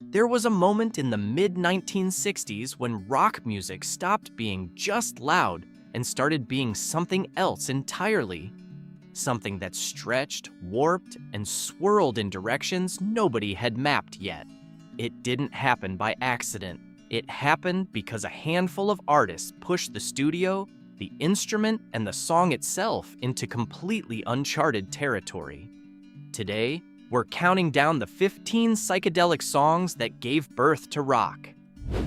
There was a moment in the mid-1960s when rock music stopped being just loud and started being something else entirely. Something that stretched, warped, and swirled in directions nobody had mapped yet. It didn't happen by accident. It happened because a handful of artists pushed the studio, the instrument, and the song itself into completely uncharted territory. Today, we're counting down the 15 psychedelic songs that gave birth to rock.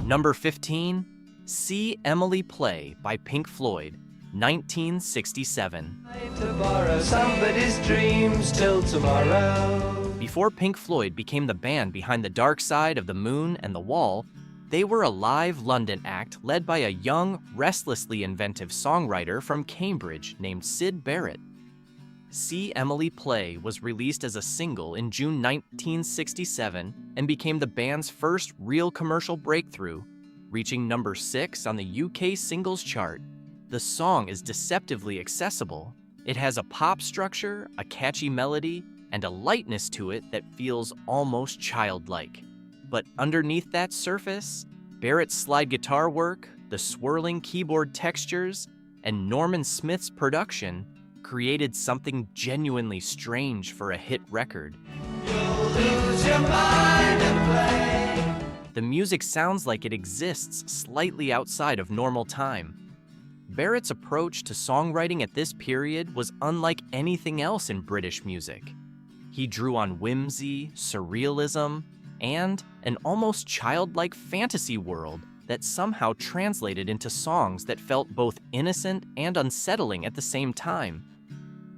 Number 15, See Emily Play by Pink Floyd, 1967. To borrow somebody's dreams till tomorrow. Before Pink Floyd became the band behind The Dark Side of the Moon and The Wall, they were a live London act led by a young, restlessly inventive songwriter from Cambridge named Syd Barrett. See Emily Play was released as a single in June 1967 and became the band's first real commercial breakthrough, reaching number 6 on the UK singles chart. The song is deceptively accessible. It has a pop structure, a catchy melody, and a lightness to it that feels almost childlike. But underneath that surface, Barrett's slide guitar work, the swirling keyboard textures, and Norman Smith's production created something genuinely strange for a hit record. You'll lose your mind and play. The music sounds like it exists slightly outside of normal time. Barrett's approach to songwriting at this period was unlike anything else in British music. He drew on whimsy, surrealism, and an almost childlike fantasy world that somehow translated into songs that felt both innocent and unsettling at the same time.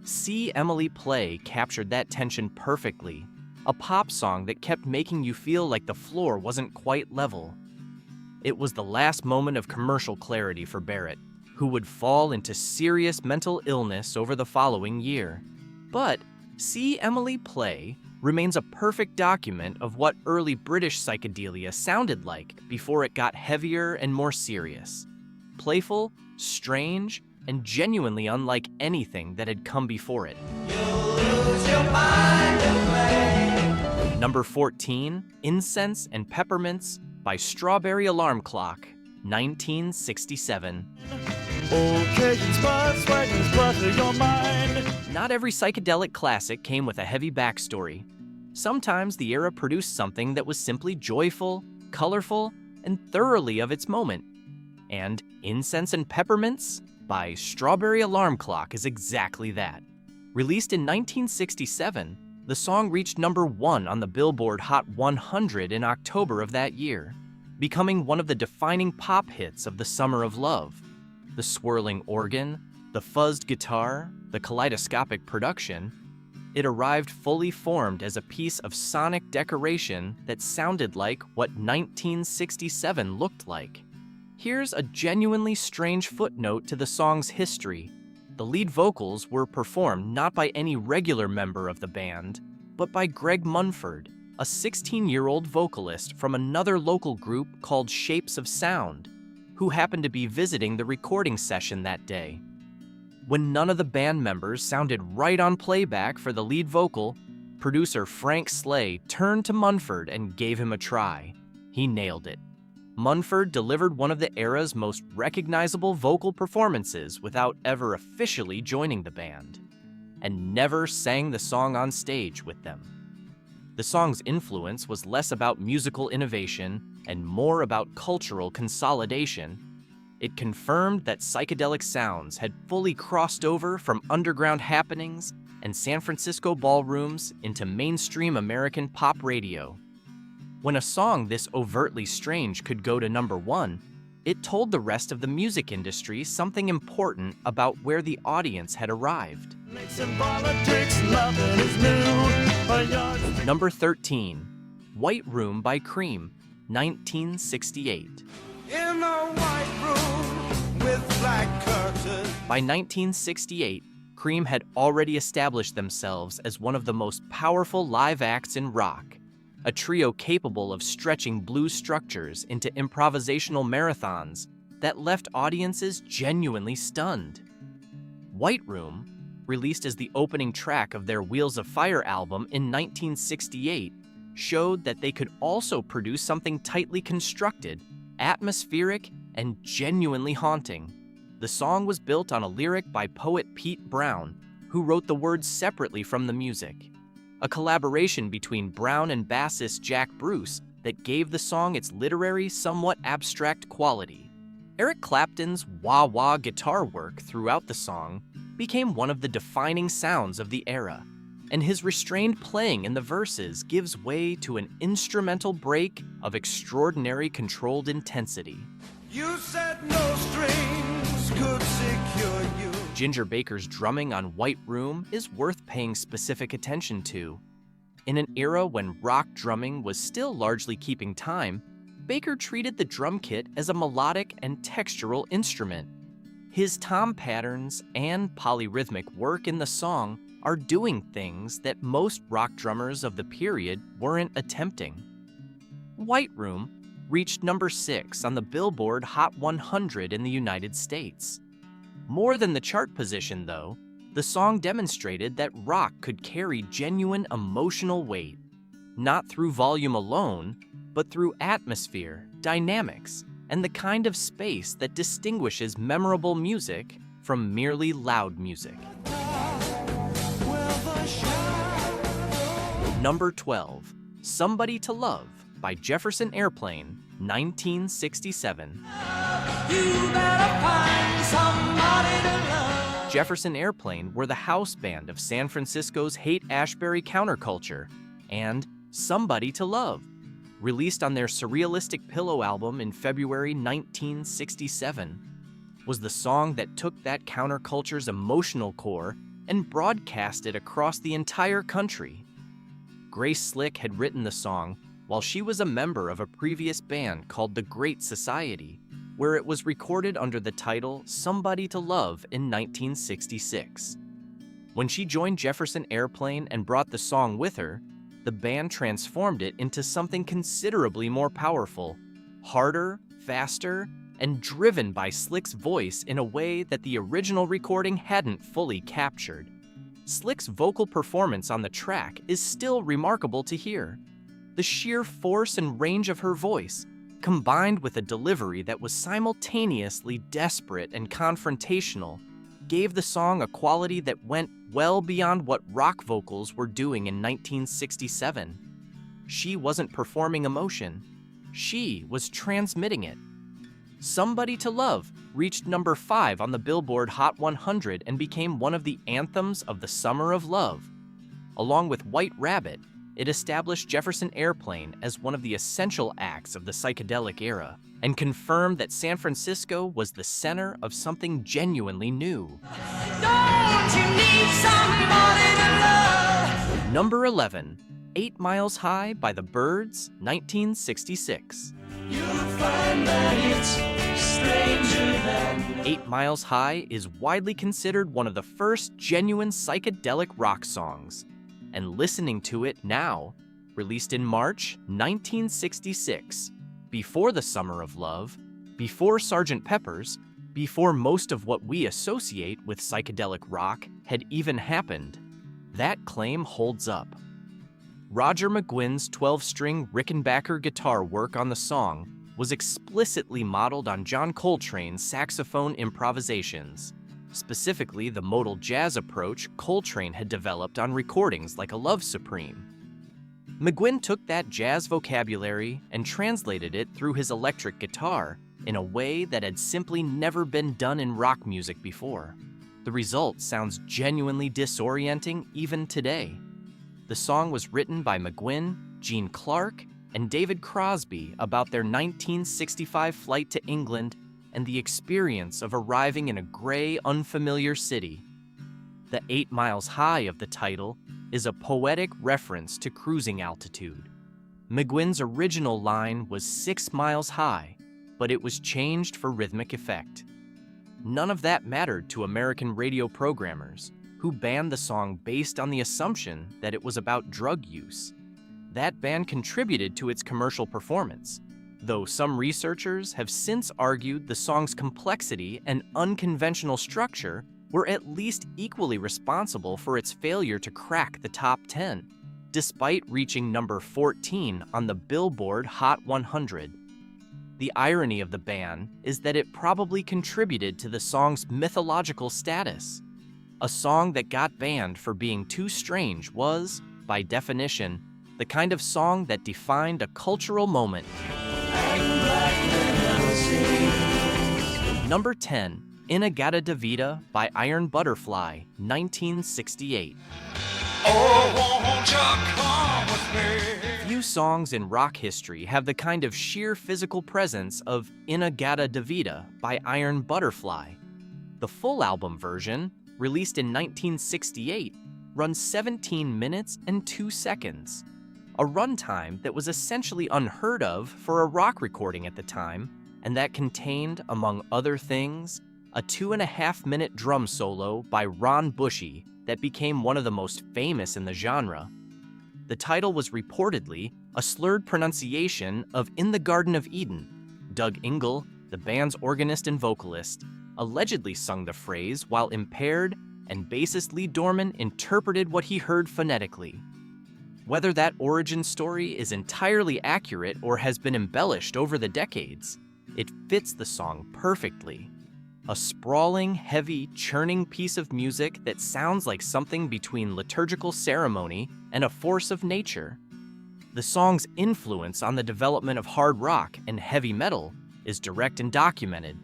See Emily Play captured that tension perfectly, a pop song that kept making you feel like the floor wasn't quite level. It was the last moment of commercial clarity for Barrett, who would fall into serious mental illness over the following year. But See Emily Play remains a perfect document of what early British psychedelia sounded like before it got heavier and more serious. Playful, strange, and genuinely unlike anything that had come before it. You'll lose your mind and play. Number 14, Incense and Peppermints by Strawberry Alarm Clock, 1967. Not every psychedelic classic came with a heavy backstory. Sometimes the era produced something that was simply joyful, colorful, and thoroughly of its moment. And Incense and Peppermints by Strawberry Alarm Clock is exactly that. Released in 1967, the song reached number 1 on the Billboard Hot 100 in October of that year, becoming one of the defining pop hits of the Summer of Love. The swirling organ, the fuzzed guitar, the kaleidoscopic production, it arrived fully formed as a piece of sonic decoration that sounded like what 1967 looked like. Here's a genuinely strange footnote to the song's history. The lead vocals were performed not by any regular member of the band, but by Greg Munford, a 16-year-old vocalist from another local group called Shapes of Sound, who happened to be visiting the recording session that day. When none of the band members sounded right on playback for the lead vocal, producer Frank Slay turned to Munford and gave him a try. He nailed it. Munford delivered one of the era's most recognizable vocal performances without ever officially joining the band, and never sang the song on stage with them. The song's influence was less about musical innovation and more about cultural consolidation. It confirmed that psychedelic sounds had fully crossed over from underground happenings and San Francisco ballrooms into mainstream American pop radio. When a song this overtly strange could go to number 1, it told the rest of the music industry something important about where the audience had arrived. Number 13, White Room by Cream, 1968. In a white room with black curtains. By 1968, Cream had already established themselves as one of the most powerful live acts in rock, a trio capable of stretching blues structures into improvisational marathons that left audiences genuinely stunned. White Room, released as the opening track of their Wheels of Fire album in 1968, showed that they could also produce something tightly constructed, atmospheric, and genuinely haunting. The song was built on a lyric by poet Pete Brown, who wrote the words separately from the music. A collaboration between Brown and bassist Jack Bruce that gave the song its literary, somewhat abstract quality. Eric Clapton's wah-wah guitar work throughout the song became one of the defining sounds of the era, and his restrained playing in the verses gives way to an instrumental break of extraordinary controlled intensity. You said no strings could secure you. Ginger Baker's drumming on White Room is worth paying specific attention to. In an era when rock drumming was still largely keeping time, Baker treated the drum kit as a melodic and textural instrument. His tom patterns and polyrhythmic work in the song are doing things that most rock drummers of the period weren't attempting. White Room reached number 6 on the Billboard Hot 100 in the United States. More than the chart position, though, the song demonstrated that rock could carry genuine emotional weight, not through volume alone, but through atmosphere, dynamics, and the kind of space that distinguishes memorable music from merely loud music. Number 12, Somebody to Love by Jefferson Airplane, 1967. Jefferson Airplane were the house band of San Francisco's Haight-Ashbury counterculture, and Somebody to Love, released on their Surrealistic Pillow album in February 1967, was the song that took that counterculture's emotional core and broadcast it across the entire country. Grace Slick had written the song while she was a member of a previous band called The Great Society, where it was recorded under the title Somebody to Love in 1966. When she joined Jefferson Airplane and brought the song with her, the band transformed it into something considerably more powerful, harder, faster, and driven by Slick's voice in a way that the original recording hadn't fully captured. Slick's vocal performance on the track is still remarkable to hear. The sheer force and range of her voice, combined with a delivery that was simultaneously desperate and confrontational, gave the song a quality that went well beyond what rock vocals were doing in 1967. She wasn't performing emotion, she was transmitting it. Somebody to Love reached number 5 on the Billboard Hot 100 and became one of the anthems of the Summer of Love. Along with White Rabbit, it established Jefferson Airplane as one of the essential acts of the psychedelic era and confirmed that San Francisco was the center of something genuinely new. Don't you need somebody to love? Number 11, 8 Miles High by the Byrds, 1966. You'll find that it's stranger than 8 Miles High is widely considered one of the first genuine psychedelic rock songs, and listening to it now, released in March 1966, before the Summer of Love, before Sgt. Pepper's, before most of what we associate with psychedelic rock had even happened, that claim holds up. Roger McGuinn's 12-string Rickenbacker guitar work on the song was explicitly modeled on John Coltrane's saxophone improvisations, specifically the modal jazz approach Coltrane had developed on recordings like A Love Supreme. McGuinn took that jazz vocabulary and translated it through his electric guitar in a way that had simply never been done in rock music before. The result sounds genuinely disorienting even today. The song was written by McGuinn, Gene Clark, and David Crosby about their 1965 flight to England and the experience of arriving in a gray, unfamiliar city. The 8 Miles High of the title is a poetic reference to cruising altitude. McGuinn's original line was 6 miles high, but it was changed for rhythmic effect. None of that mattered to American radio programmers, who banned the song based on the assumption that it was about drug use. That ban contributed to its commercial performance, though some researchers have since argued the song's complexity and unconventional structure were at least equally responsible for its failure to crack the top 10. despite reaching number 14 on the Billboard Hot 100. The irony of the ban is that it probably contributed to the song's mythological status. A song that got banned for being too strange was, by definition, the kind of song that defined a cultural moment. Number 10, In-A-Gadda-Da-Vida by Iron Butterfly, 1968. Oh, won't you come with me? Few songs in rock history have the kind of sheer physical presence of In-A-Gadda-Da-Vida by Iron Butterfly. The full album version, released in 1968, runs 17 minutes and 2 seconds, a runtime that was essentially unheard of for a rock recording at the time, and that contained, among other things, a 2.5-minute drum solo by Ron Bushy that became one of the most famous in the genre. The title was reportedly a slurred pronunciation of In the Garden of Eden. Doug Ingle, the band's organist and vocalist, allegedly sung the phrase while impaired, and bassist Lee Dorman interpreted what he heard phonetically. Whether that origin story is entirely accurate or has been embellished over the decades, it fits the song perfectly. A sprawling, heavy, churning piece of music that sounds like something between liturgical ceremony and a force of nature. The song's influence on the development of hard rock and heavy metal is direct and documented.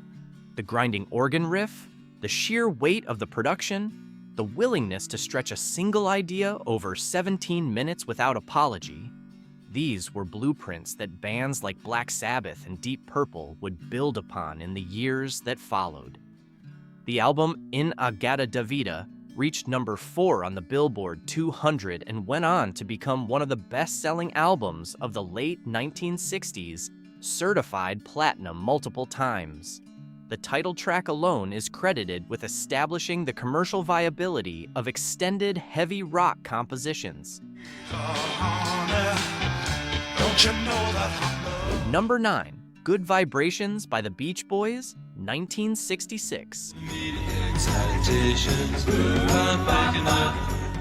The grinding organ riff, the sheer weight of the production, the willingness to stretch a single idea over 17 minutes without apology. These were blueprints that bands like Black Sabbath and Deep Purple would build upon in the years that followed. The album In-A-Gadda-Da-Vida reached number 4 on the Billboard 200 and went on to become one of the best-selling albums of the late 1960s, certified platinum multiple times. The title track alone is credited with establishing the commercial viability of extended heavy rock compositions. Don't you know that Number 9, Good Vibrations by the Beach Boys, 1966.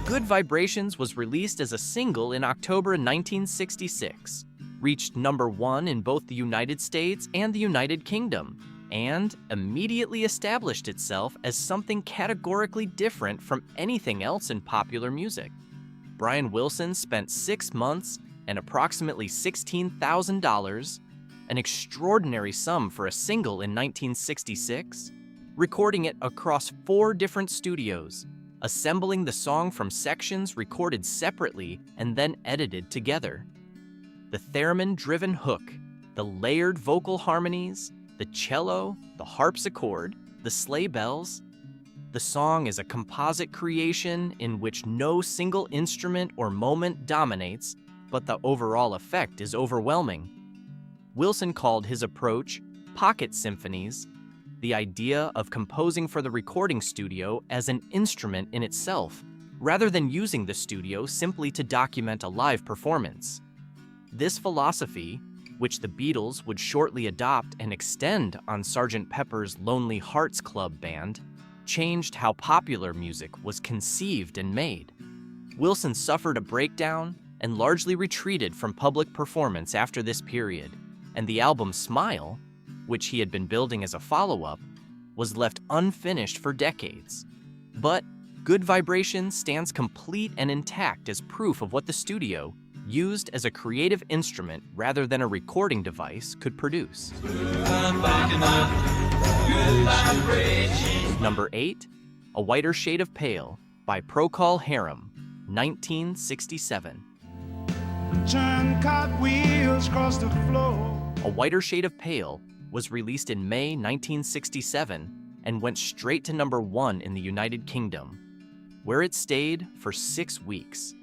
Good Vibrations was released as a single in October 1966, reached number 1 in both the United States and the United Kingdom, and immediately established itself as something categorically different from anything else in popular music. Brian Wilson spent 6 months and approximately $16,000, an extraordinary sum for a single in 1966, recording it across 4 different studios, assembling the song from sections recorded separately and then edited together. The theremin-driven hook, the layered vocal harmonies, the cello, the harpsichord, the sleigh bells. The song is a composite creation in which no single instrument or moment dominates, but the overall effect is overwhelming. Wilson called his approach pocket symphonies, the idea of composing for the recording studio as an instrument in itself, rather than using the studio simply to document a live performance. This philosophy, which the Beatles would shortly adopt and extend on Sgt. Pepper's Lonely Hearts Club Band, changed how popular music was conceived and made. Wilson suffered a breakdown and largely retreated from public performance after this period, and the album Smile, which he had been building as a follow-up, was left unfinished for decades. But Good Vibrations stands complete and intact as proof of what the studio, used as a creative instrument rather than a recording device, could produce. Number 8, A Whiter Shade of Pale by Procol Harum, 1967. turn cartwheels across the floor? A Whiter Shade of Pale was released in May 1967 and went straight to number 1 in the United Kingdom, where it stayed for 6 weeks.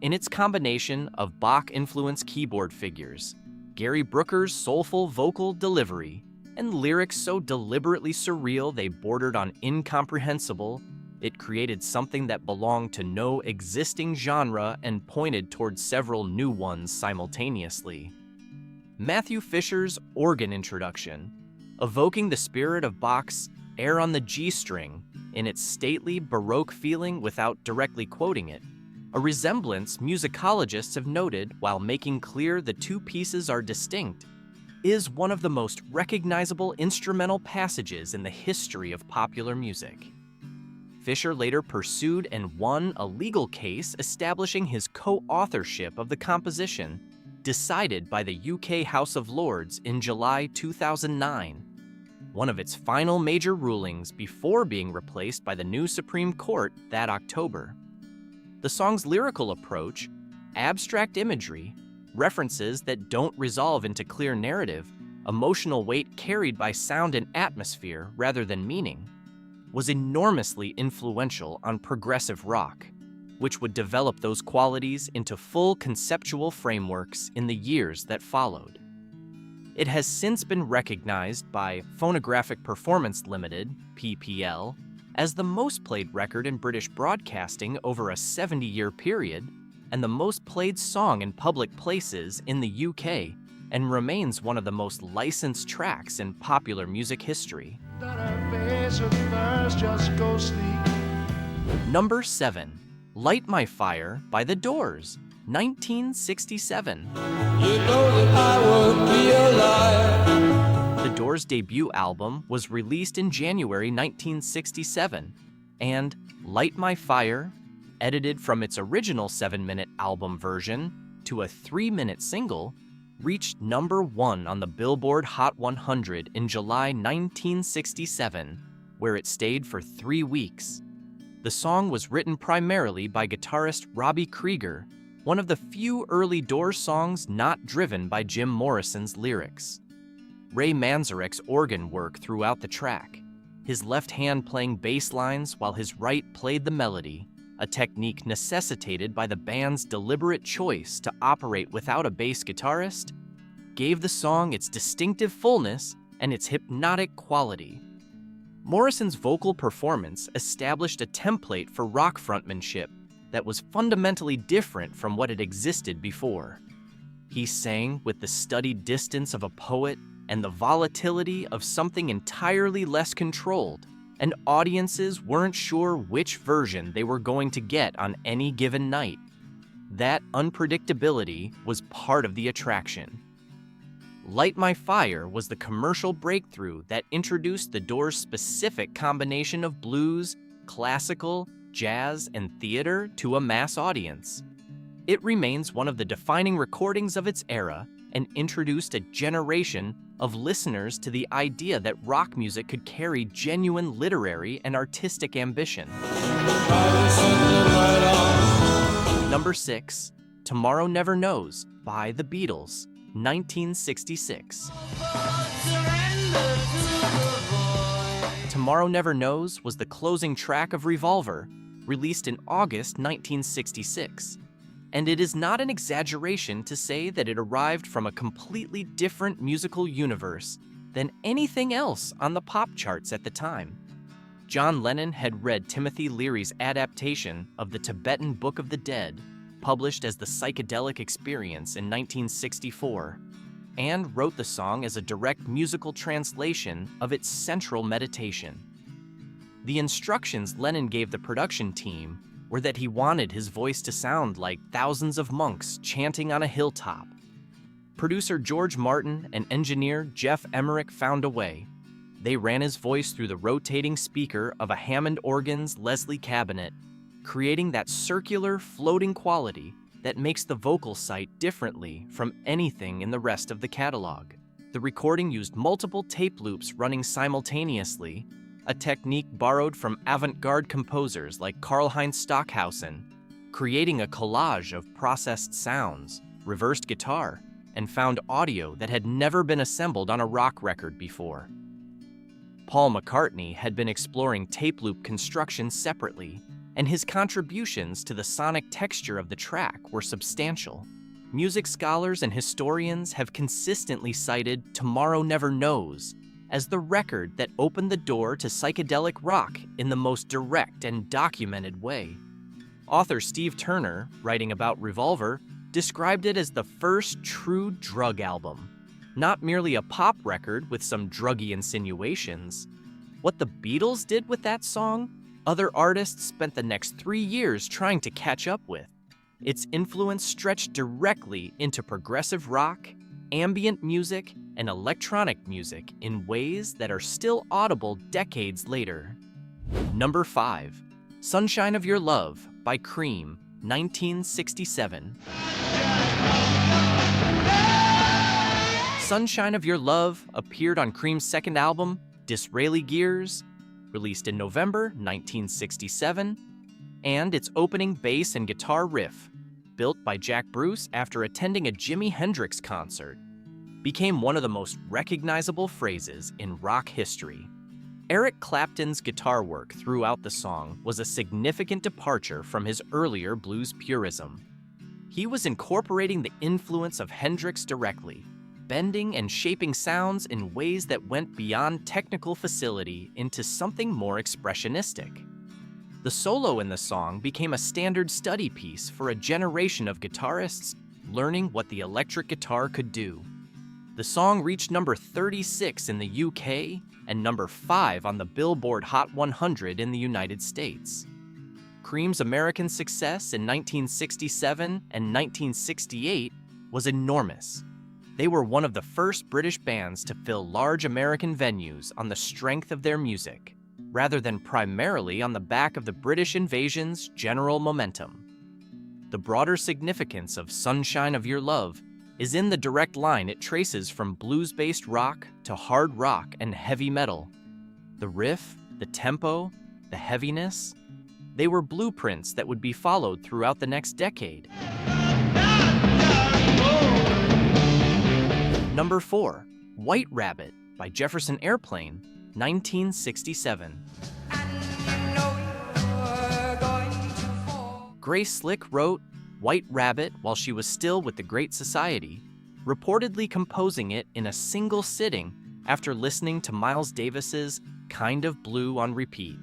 In its combination of Bach-influenced keyboard figures, Gary Brooker's soulful vocal delivery, and lyrics so deliberately surreal they bordered on incomprehensible, it created something that belonged to no existing genre and pointed towards several new ones simultaneously. Matthew Fisher's organ introduction, evoking the spirit of Bach's Air on the G string in its stately Baroque feeling without directly quoting it, a resemblance musicologists have noted while making clear the two pieces are distinct, is one of the most recognizable instrumental passages in the history of popular music. Fisher later pursued and won a legal case establishing his co-authorship of the composition, decided by the UK House of Lords in July 2009, one of its final major rulings before being replaced by the new Supreme Court that October. The song's lyrical approach, abstract imagery, references that don't resolve into clear narrative, emotional weight carried by sound and atmosphere rather than meaning, was enormously influential on progressive rock, which would develop those qualities into full conceptual frameworks in the years that followed. It has since been recognized by Phonographic Performance Limited, PPL, as the most played record in British broadcasting over a 70-year period, and the most played song in public places in the UK, and remains one of the most licensed tracks in popular music history. Number 7. Light My Fire by The Doors, 1967. You know that I would be a liar. The Doors' debut album was released in January 1967, and Light My Fire, edited from its original 7-minute album version to a 3-minute single, reached number 1 on the Billboard Hot 100 in July 1967, where it stayed for 3 weeks. The song was written primarily by guitarist Robbie Krieger, one of the few early Doors songs not driven by Jim Morrison's lyrics. Ray Manzarek's organ work throughout the track, his left hand playing bass lines while his right played the melody, a technique necessitated by the band's deliberate choice to operate without a bass guitarist, gave the song its distinctive fullness and its hypnotic quality. Morrison's vocal performance established a template for rock frontmanship that was fundamentally different from what had existed before. He sang with the studied distance of a poet and the volatility of something entirely less controlled, and audiences weren't sure which version they were going to get on any given night. That unpredictability was part of the attraction. Light My Fire was the commercial breakthrough that introduced the Doors' specific combination of blues, classical, jazz, and theater to a mass audience. It remains one of the defining recordings of its era and introduced a generation of listeners to the idea that rock music could carry genuine literary and artistic ambition. Number 6, Tomorrow Never Knows by The Beatles, 1966. Tomorrow Never Knows was the closing track of Revolver, released in August 1966. And it is not an exaggeration to say that it arrived from a completely different musical universe than anything else on the pop charts at the time. John Lennon had read Timothy Leary's adaptation of the Tibetan Book of the Dead, published as the Psychedelic Experience in 1964, and wrote the song as a direct musical translation of its central meditation. The instructions Lennon gave the production team were that he wanted his voice to sound like thousands of monks chanting on a hilltop. Producer George Martin and engineer Jeff Emmerich found a way. They ran his voice through the rotating speaker of a Hammond organ's Leslie cabinet, creating that circular, floating quality that makes the vocal site differently from anything in the rest of the catalog. The recording used multiple tape loops running simultaneously, a technique borrowed from avant-garde composers like Karlheinz Stockhausen, creating a collage of processed sounds, reversed guitar, and found audio that had never been assembled on a rock record before. Paul McCartney had been exploring tape loop construction separately, and his contributions to the sonic texture of the track were substantial. Music scholars and historians have consistently cited Tomorrow Never Knows as the record that opened the door to psychedelic rock in the most direct and documented way. Author Steve Turner, writing about Revolver, described it as the first true drug album, not merely a pop record with some druggy insinuations. What the Beatles did with that song, other artists spent the next 3 years trying to catch up with. its influence stretched directly into progressive rock, ambient music, and electronic music in ways that are still audible decades later. Number 5. Sunshine of Your Love by Cream, 1967. Sunshine of Your Love appeared on Cream's second album, Disraeli Gears, released in November 1967, and its opening bass and guitar riff, built by Jack Bruce after attending a Jimi Hendrix concert, became one of the most recognizable phrases in rock history. Eric Clapton's guitar work throughout the song was a significant departure from his earlier blues purism. He was incorporating the influence of Hendrix directly, bending and shaping sounds in ways that went beyond technical facility into something more expressionistic. The solo in the song became a standard study piece for a generation of guitarists learning what the electric guitar could do. The song reached number 36 in the UK and number 5 on the Billboard Hot 100 in the United States. Cream's American success in 1967 and 1968 was enormous. They were one of the first British bands to fill large American venues on the strength of their music, rather than primarily on the back of the British invasion's general momentum. The broader significance of Sunshine of Your Love is in the direct line it traces from blues-based rock to hard rock and heavy metal. The riff, the tempo, the heaviness, they were blueprints that would be followed throughout the next decade. Number 4. White Rabbit by Jefferson Airplane, 1967. Grace Slick wrote White Rabbit while she was still with the Great Society, reportedly composing it in a single sitting after listening to Miles Davis's Kind of Blue on repeat.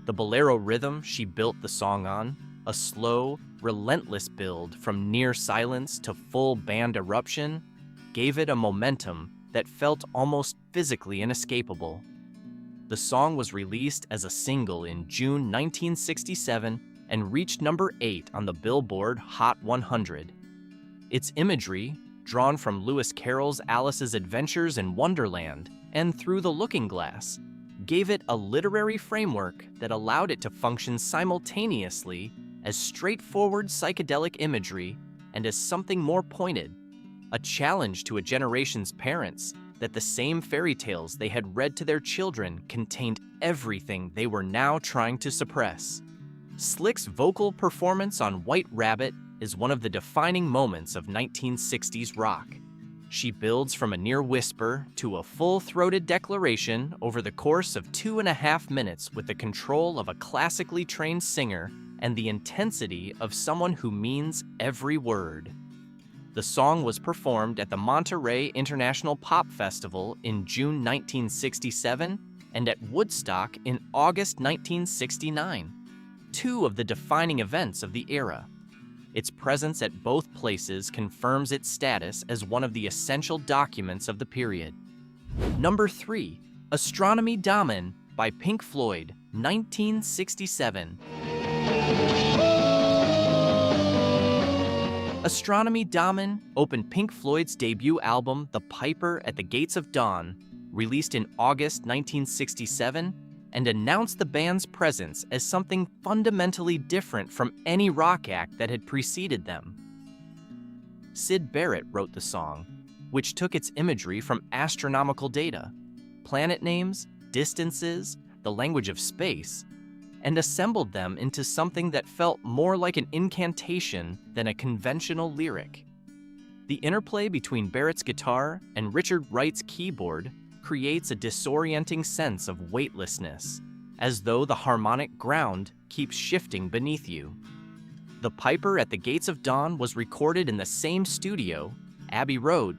The bolero rhythm she built the song on, a slow, relentless build from near silence to full band eruption, gave it a momentum that felt almost physically inescapable. The song was released as a single in June 1967 and reached number 8 on the Billboard Hot 100. Its imagery, drawn from Lewis Carroll's Alice's Adventures in Wonderland and Through the Looking Glass, gave it a literary framework that allowed it to function simultaneously as straightforward psychedelic imagery and as something more pointed, a challenge to a generation's parents that the same fairy tales they had read to their children contained everything they were now trying to suppress. Slick's vocal performance on White Rabbit is one of the defining moments of 1960s rock. She builds from a near whisper to a full-throated declaration over the course of 2.5 minutes with the control of a classically trained singer and the intensity of someone who means every word. The song was performed at the Monterey International Pop Festival in June 1967 and at Woodstock in August 1969, two of the defining events of the era. Its presence at both places confirms its status as one of the essential documents of the period. Number 3. Astronomy Damen by Pink Floyd, 1967. Astronomy Damen opened Pink Floyd's debut album, The Piper at the Gates of Dawn, released in August 1967, and announced the band's presence as something fundamentally different from any rock act that had preceded them. Syd Barrett wrote the song, which took its imagery from astronomical data, planet names, distances, the language of space, and assembled them into something that felt more like an incantation than a conventional lyric. The interplay between Barrett's guitar and Richard Wright's keyboard creates a disorienting sense of weightlessness, as though the harmonic ground keeps shifting beneath you. The Piper at the Gates of Dawn was recorded in the same studio, Abbey Road,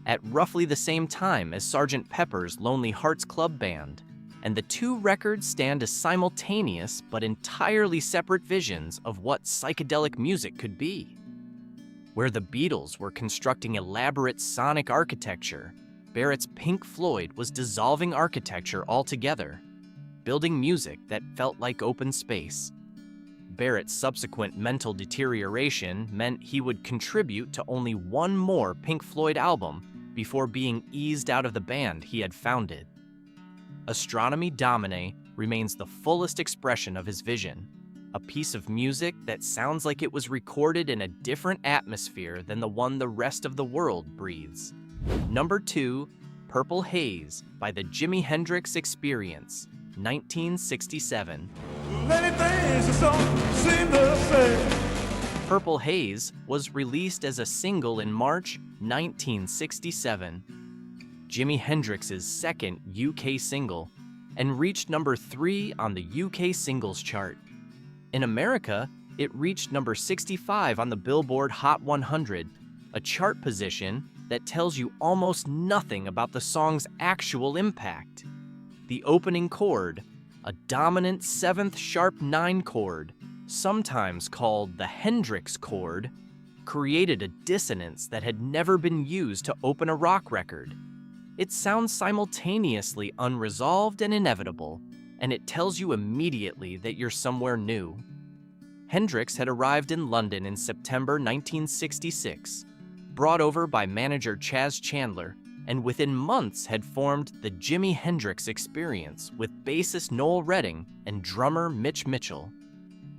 at roughly the same time as Sgt. Pepper's Lonely Hearts Club Band, and the two records stand as simultaneous but entirely separate visions of what psychedelic music could be. Where the Beatles were constructing elaborate sonic architecture, Barrett's Pink Floyd was dissolving architecture altogether, building music that felt like open space. Barrett's subsequent mental deterioration meant he would contribute to only one more Pink Floyd album before being eased out of the band he had founded. Astronomy Domine remains the fullest expression of his vision, a piece of music that sounds like it was recorded in a different atmosphere than the one the rest of the world breathes. Number 2, Purple Haze by the Jimi Hendrix Experience, 1967. Many things just don't seem the same. Purple Haze was released as a single in March 1967, Jimi Hendrix's second UK single, and reached number 3 on the UK singles chart. In America, it reached number 65 on the Billboard Hot 100, a chart position that tells you almost nothing about the song's actual impact. The opening chord, a dominant 7th sharp 9 chord, sometimes called the Hendrix chord, created a dissonance that had never been used to open a rock record. It sounds simultaneously unresolved and inevitable, and it tells you immediately that you're somewhere new. Hendrix had arrived in London in September 1966, brought over by manager Chas Chandler, and within months had formed the Jimi Hendrix Experience with bassist Noel Redding and drummer Mitch Mitchell.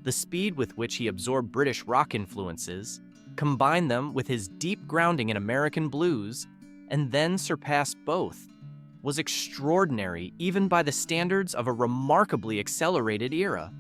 The speed with which he absorbed British rock influences, combined them with his deep grounding in American blues, and then surpassed both, was extraordinary even by the standards of a remarkably accelerated era.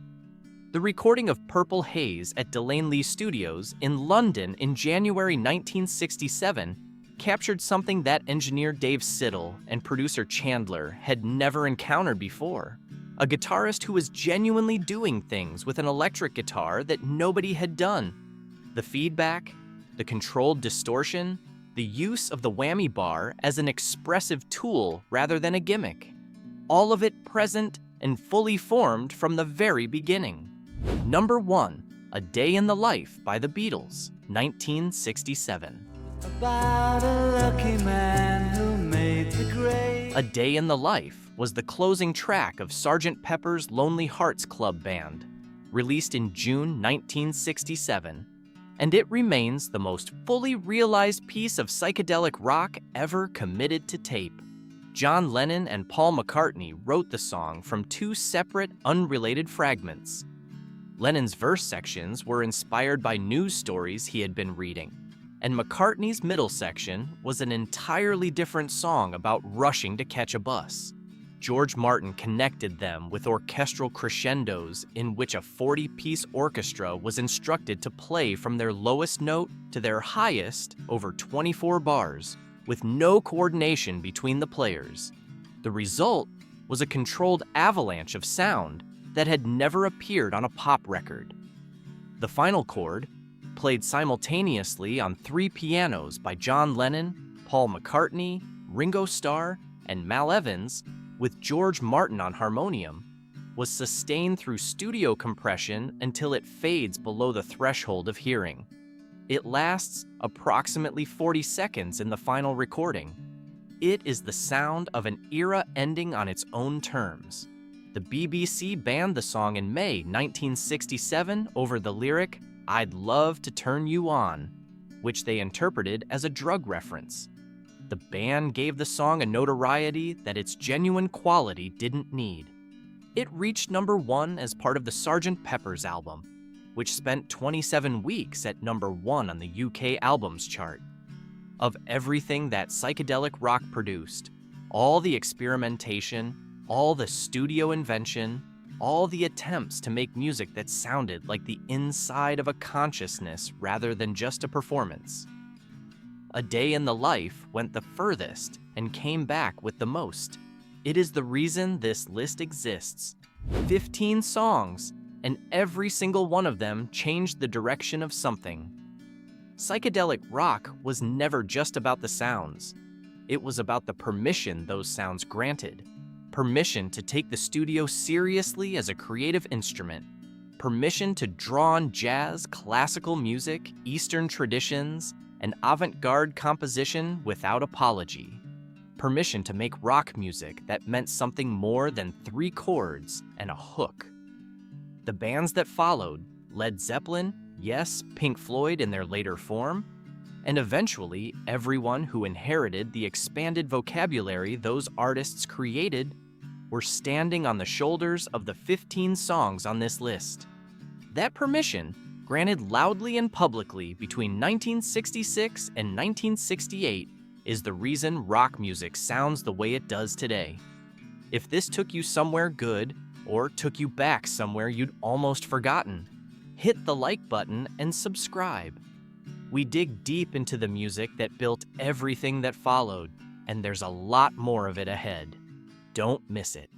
The recording of Purple Haze at Delane Lee Studios in London in January 1967 captured something that engineer Dave Siddall and producer Chandler had never encountered before. A guitarist who was genuinely doing things with an electric guitar that nobody had done. The feedback, the controlled distortion, the use of the whammy bar as an expressive tool rather than a gimmick. All of it present and fully formed from the very beginning. Number 1, A Day in the Life by the Beatles, 1967. About a lucky man who made the grade. A Day in the Life was the closing track of Sgt. Pepper's Lonely Hearts Club Band, released in June 1967, and it remains the most fully realized piece of psychedelic rock ever committed to tape. John Lennon and Paul McCartney wrote the song from 2 separate, unrelated fragments. Lennon's verse sections were inspired by news stories he had been reading, and McCartney's middle section was an entirely different song about rushing to catch a bus. George Martin connected them with orchestral crescendos in which a 40-piece orchestra was instructed to play from their lowest note to their highest over 24 bars, with no coordination between the players. The result was a controlled avalanche of sound that had never appeared on a pop record. The final chord, played simultaneously on 3 pianos by John Lennon, Paul McCartney, Ringo Starr, and Mal Evans, with George Martin on harmonium, was sustained through studio compression until it fades below the threshold of hearing. It lasts approximately 40 seconds in the final recording. It is the sound of an era ending on its own terms. The BBC banned the song in May 1967 over the lyric, "I'd love to turn you on," which they interpreted as a drug reference. The ban gave the song a notoriety that its genuine quality didn't need. It reached number 1 as part of the Sgt. Pepper's album, which spent 27 weeks at number 1 on the UK albums chart. Of everything that psychedelic rock produced, all the experimentation, all the studio invention, all the attempts to make music that sounded like the inside of a consciousness rather than just a performance. A Day in the Life went the furthest and came back with the most. It is the reason this list exists. 15 songs, and every single one of them changed the direction of something. Psychedelic rock was never just about the sounds. It was about the permission those sounds granted. Permission to take the studio seriously as a creative instrument. Permission to draw on jazz, classical music, Eastern traditions, and avant-garde composition without apology. Permission to make rock music that meant something more than 3 chords and a hook. The bands that followed, Led Zeppelin, yes, Pink Floyd in their later form, and eventually everyone who inherited the expanded vocabulary those artists created were standing on the shoulders of the 15 songs on this list. That permission, granted loudly and publicly between 1966 and 1968, is the reason rock music sounds the way it does today. If this took you somewhere good, or took you back somewhere you'd almost forgotten, hit the like button and subscribe. We dig deep into the music that built everything that followed, and there's a lot more of it ahead. Don't miss it.